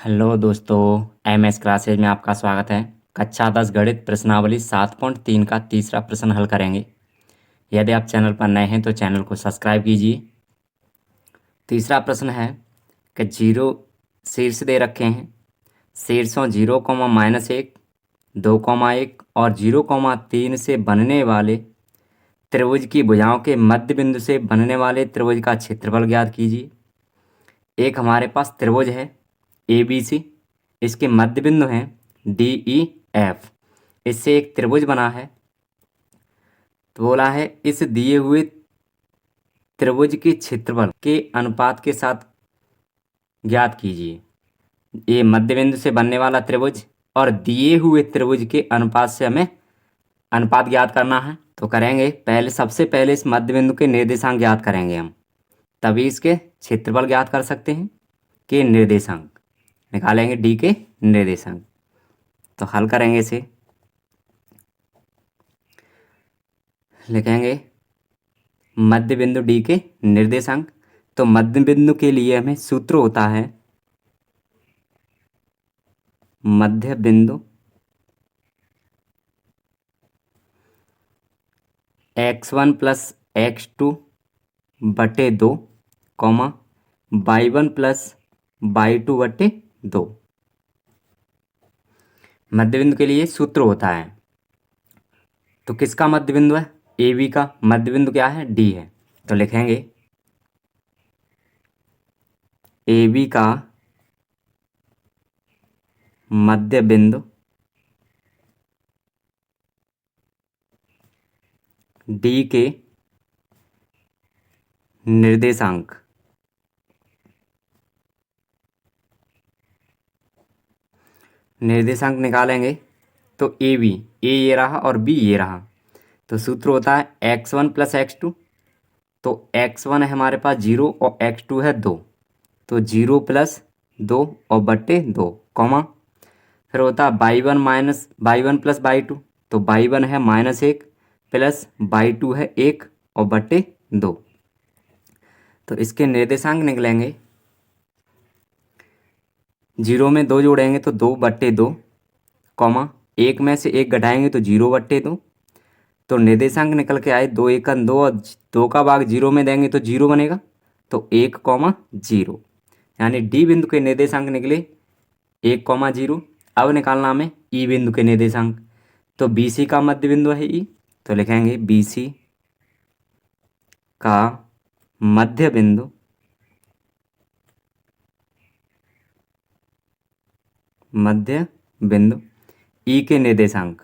Hello दोस्तों, MS classes में आपका स्वागत है। कक्षा 10 गणित प्रश्नावली 7.3 का तीसरा प्रश्न हल करेंगे। यदि आप चैनल पर नए हैं तो चैनल को सब्सक्राइब कीजिए। तीसरा प्रश्न है कि जीरो शीर्ष दे रखे हैं। शीर्षों 0, -1, 2, 1 और 0, 3 से बनने वाले त्रिभुज की भुजाओं के मध्य बिंदु से बनने वाले त्रिभुज का क्षेत्रफल ज्ञात कीजिए। एक हमारे पास त्रिभुज है ABC, इसके मध्य बिंदु हैं DEF। इससे एक त्रिभुज बना है। तो बोला है इस दिए हुए त्रिभुज के क्षेत्रफल के अनुपात के साथ ज्ञात कीजिए। ये मध्य बिंदु से बनने वाला त्रिभुज और दिए हुए त्रिभुज के अनुपात से हमें अनुपात ज्ञात करना है। तो करेंगे, सबसे पहले इस मध्य बिंदु के निर्देशांक ज्ञात करेंगे हम, तभी इसके क्षेत्रफल ज्ञात कर सकते हैं। के निर्देशांक निकालेंगे, डी के निर्देशांक। तो हल करेंगे, इसे लिखेंगे मध्य बिंदु डी के निर्देशांक। तो मध्य बिंदु के लिए हमें सूत्र होता है मध्य बिंदु x1 + x2 बटे 2, y1 + y2 बटे 2। मध्य बिंदु के लिए सूत्र होता है। तो किसका मध्य बिंदु है? AB का मध्य बिंदु क्या है? D है। तो लिखेंगे AB का मध्य बिंदु D के निर्देशांक निकालेंगे। तो AB, A ये रहा और B ये रहा। तो सूत्र होता है x1 + x2। तो x1 है हमारे पास 0 और x2 है 2। तो 0 + 2 और बट्टे 2, फिर होता है y1 + y2। तो y1 है -1 प्लस y2 है 1 और बट्टे 2। तो इसके निर्देशांक निकलेंगे, 0 में 2 जोड़ेंगे तो 2/2, 1 में से 1 घटाएंगे तो 0/2। तो निर्देशांक निकल के आए 2 × 2 और 2 का भाग 0 में देंगे तो 0 बनेगा। तो 1, 0, यानी डी बिंदु के निर्देशांक निकले 1, 0। अब निकालना हमें ई बिंदु के निर्देशांक। तो BC का मध्य बिंदु है ई। तो लिखेंगे BC का मध्य बिंदु ई के निर्देशांक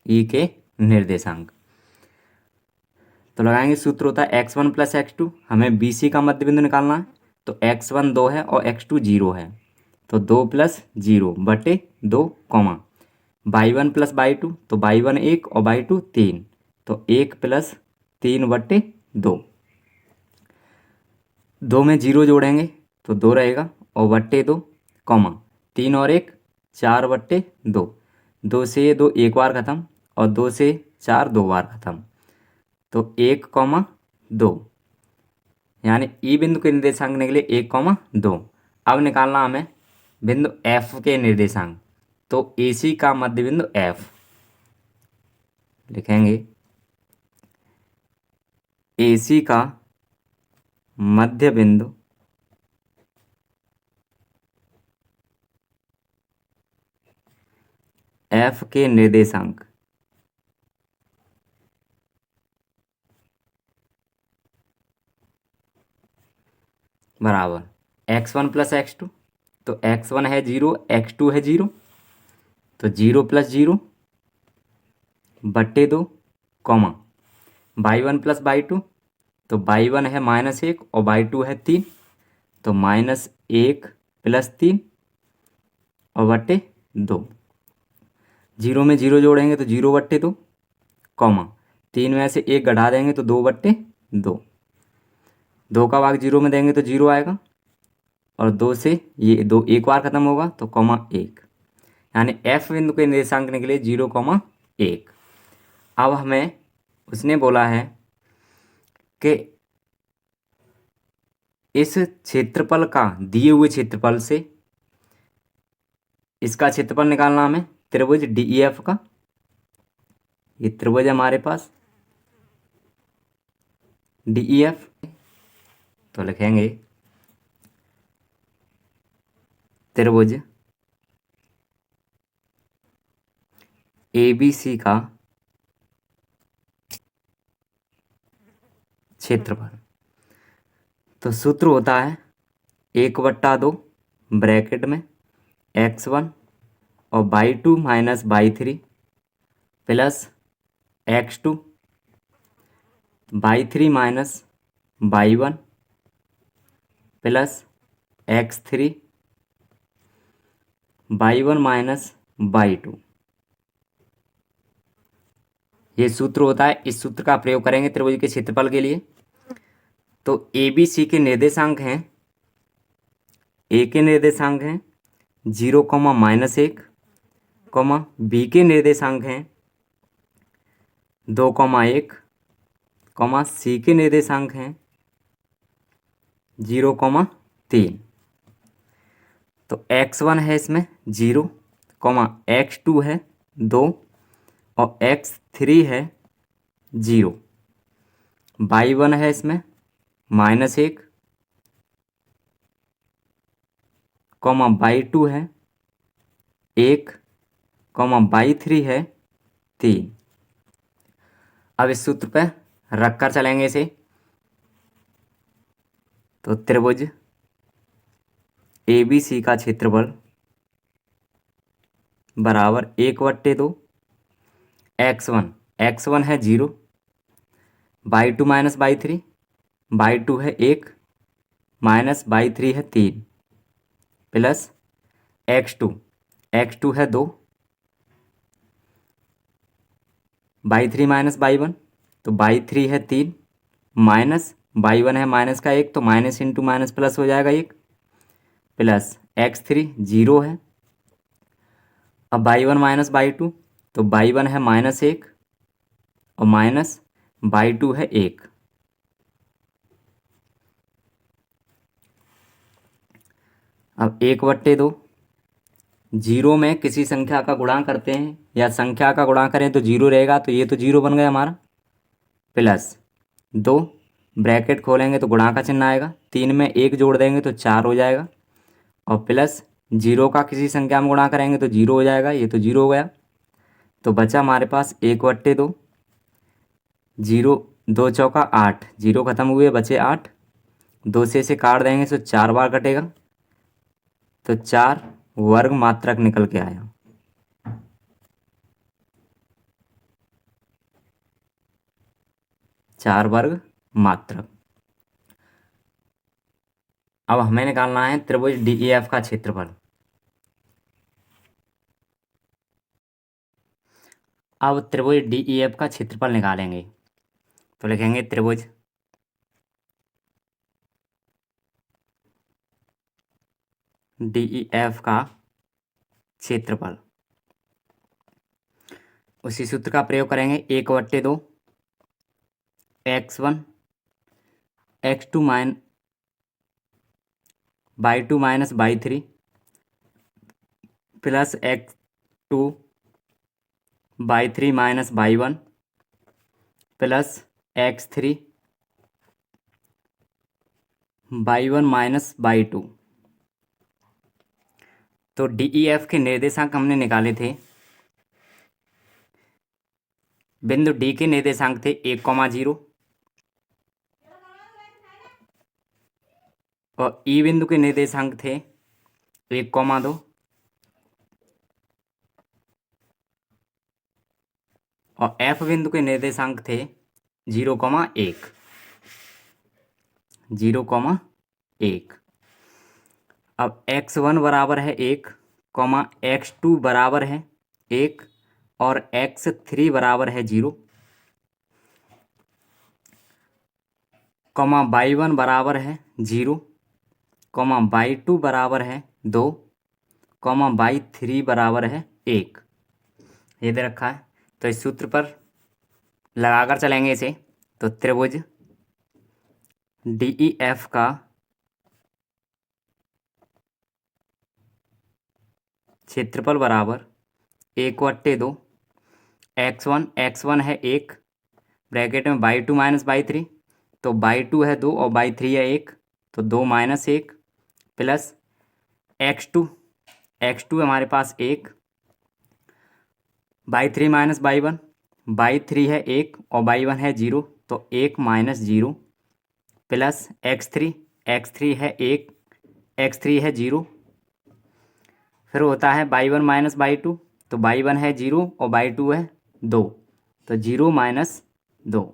ई के निर्देशांक। तो लगाएंगे, सूत्र होता है x1 + x2। हमें BC का मध्य बिंदु निकालना है। तो x1 2 है और x2 0 है। तो 2 + 0 बटे 2, y1 + y2। तो y1 1 और y2 3। तो 1 + 3 बटे 2। 2 में 0 जोड़ेंगे तो 2 रहेगा और बट्टे 2, 3 और 1 4/2। 2 से 2 एक बार ख़त्म और 2 से 4 दो बार ख़त्म। तो 1, 2, यानी ई बिंदु के निर्देशांक निकले 1, 2। अब निकालना हमें बिंदु F के निर्देशांक। तो AC का मध्य बिंदु F लिखेंगे, AC का मध्य बिंदु F के निर्देशांक बराबर x1 + x2। तो x1 है 0, x2 है 0। तो 0 + 0 बट्टे 2, y1 + y2। तो y1 है -1 और y2 है 3। तो -1 + 3 और बट्टे 2। 0 में 0 जोड़ेंगे तो 0/2, 3 में से 1 घटा देंगे तो 2/2। 2 का भाग 0 में देंगे तो 0 आएगा और 2 से ये 2 एक बार ख़त्म होगा तो 1, यानी F बिंदु के निर्देशांक निकले 0, 1। अब हमें उसने बोला है कि इस क्षेत्रफल का, दिए हुए क्षेत्रफल से इसका क्षेत्रफल निकालना हमें, त्रिभुज DEF का। ये त्रिभुज है हमारे पास DEF। तो लिखेंगे त्रिभुज ABC का क्षेत्रफल। तो सूत्र होता है 1/2 ब्रैकेट में x1 और y2 minus y3 plus x2 y3 minus y1 plus x3 y1 minus y2। ये सूत्र होता है। इस सूत्र का प्रयोग करेंगे त्रिभुज के क्षेत्रफल के लिए। तो ABC के निर्देशांक हैं, A के निर्देशांक हैं 0, -1, B के निर्देशांक हैं 2, 1, C के निर्देशांक हैं 0, 3। तो x1 है इसमें 0, x2 है 2 और x3 है 0। y1 है इसमें -1, y2 है 1, y3 है 3। अब इस सूत्र पे रख कर चलेंगे इसे। तो त्रिभुज ABC का क्षेत्रफल बराबर 1/2 x1 है 0, y2 माइनस y3, y2 है 1 माइनस y3 है 3 प्लस x2 है 2, y3 माइनस y1, तो y3 है 3 माइनस y1 है माइनस का 1, तो माइनस इंटू माइनस प्लस हो जाएगा 1 प्लस x3 0 है। अब y1 माइनस y2, तो y1 है -1 और माइनस y2 है 1। अब 1/2, 0 में किसी संख्या का गुणा करते हैं या संख्या का गुणा करें तो 0 रहेगा, तो ये तो 0 बन गया हमारा, प्लस 2 ब्रैकेट खोलेंगे तो गुणा का चिन्ह आएगा, 3 में 1 जोड़ देंगे तो 4 हो जाएगा, और प्लस 0 का किसी संख्या में गुणा करेंगे तो 0 हो जाएगा, ये तो 0 हो गया। तो बचा हमारे पास 1/2, 0 2 चौका 8, 0 खत्म हुए बचे 8, 2 से इसे काट देंगे तो 4 बार कटेगा, तो 4 वर्ग मात्रक निकल के आया। चार वर्ग मात्रक। अब हमें निकालना है त्रिभुज DEF का क्षेत्रफल। अब त्रिभुज DEF का क्षेत्रफल निकालेंगे तो लिखेंगे त्रिभुज DEF का क्षेत्रफल। उसी सूत्र का प्रयोग करेंगे 1/2 x1 x2 y2 minus y3 plus x2 y3 minus y1 plus x3 y1 minus y2। तो DEF के निर्देशांक हमने निकाले थे। बिंदु D के निर्देशांक थे 1,0 और E बिंदु के निर्देशांक थे 1,2 और F बिंदु के निर्देशांक थे 0,1। 0,1। अब x1 बराबर है 1, x2 बराबर है 1 और x3 बराबर है 0, y1 बराबर है 0, y2 बराबर है 2, y3 बराबर है 1। ये दे रखा है। तो इस सूत्र पर लगाकर चलेंगे इसे, तो त्रिभुज DEF का क्षेत्रफल बराबर 1/2 x1 है 1, ब्रैकेट में बाई 2 माइनस बाई 3, तो बाई 2 है 2 और बाई 3 है 1, तो 2 माइनस 1 प्लस x2 हमारे पास 1, बाई 3 माइनस बाई 1 है 1 और बाई 1 है 0, तो 1 माइनस 0 प्लस x3 है 1, x3 है 0, फिर होता है बाई 1 माइनस बाई 2, तो बाई 1 है 0 और बाई 2 है 2, तो 0 माइनस 2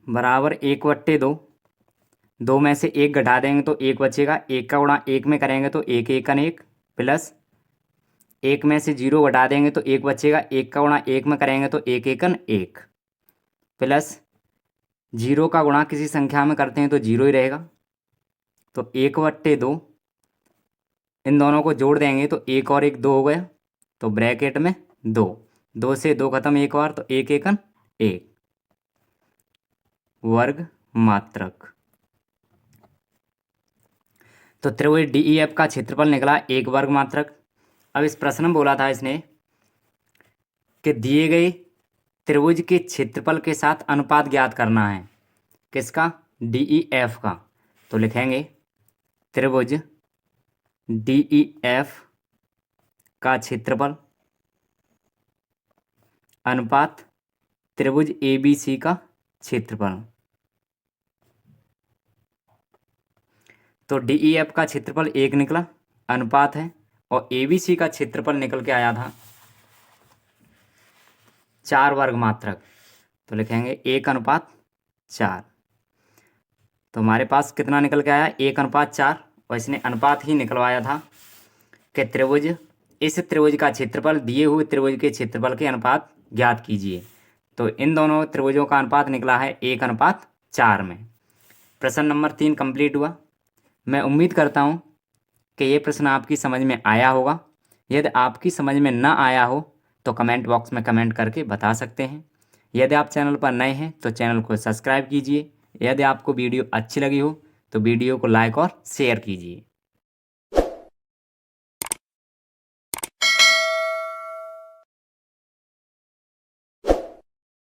बराबर 1/2। 2 में से 1 घटा देंगे तो 1 बचेगा, 1 का गुणा 1 में करेंगे तो 1 एकन 1 प्लस 1 में से 0 घटा देंगे तो 1 बचेगा, 1 का गुणा 1 में करेंगे तो 1 एकन 1 प्लस 0 का गुणा किसी संख्या में करते हैं तो 0 ही रहेगा, तो 1/2 इन दोनों को जोड़ देंगे तो 1 और 1 2 हो गया, तो ब्रैकेट में 2 से 2 खत्म, 1 बार, तो 1 एकन 1 वर्ग मात्रक। तो त्रिभुज DEF का क्षेत्रफल निकला 1 वर्ग मात्रक। अब इस प्रश्न में बोला था इसने कि दिए गए त्रिभुज के क्षेत्रफल के साथ अनुपात ज्ञात करना है, किसका? DEF का। तो लिखेंगे त्रिभुज DEF का क्षेत्रफल अनुपात त्रिभुज ABC का क्षेत्रफल। तो DEF का क्षेत्रफल 1 निकला, अनुपात है, और ABC का क्षेत्रफल निकल के आया था 4 वर्ग मात्रक। तो लिखेंगे 1/4। तो हमारे पास कितना निकल के आया? 1/4, और इसने अनुपात ही निकलवाया था कि त्रिभुज, इस त्रिभुज का क्षेत्रफल दिए हुए त्रिभुज के क्षेत्रफल के अनुपात ज्ञात कीजिए। तो इन दोनों त्रिभुजों का अनुपात निकला है 1/4 में। प्रश्न नंबर 3 कंप्लीट हुआ। मैं उम्मीद करता हूँ कि ये प्रश्न आपकी समझ में आया होगा। यदि आपकी समझ में न आया हो तो कमेंट बॉक्स में कमेंट करके बता सकते हैं। यदि आप चैनल पर नए हैं तो चैनल को सब्सक्राइब कीजिए। यदि आपको वीडियो अच्छी लगी हो तो वीडियो को लाइक और शेयर कीजिए।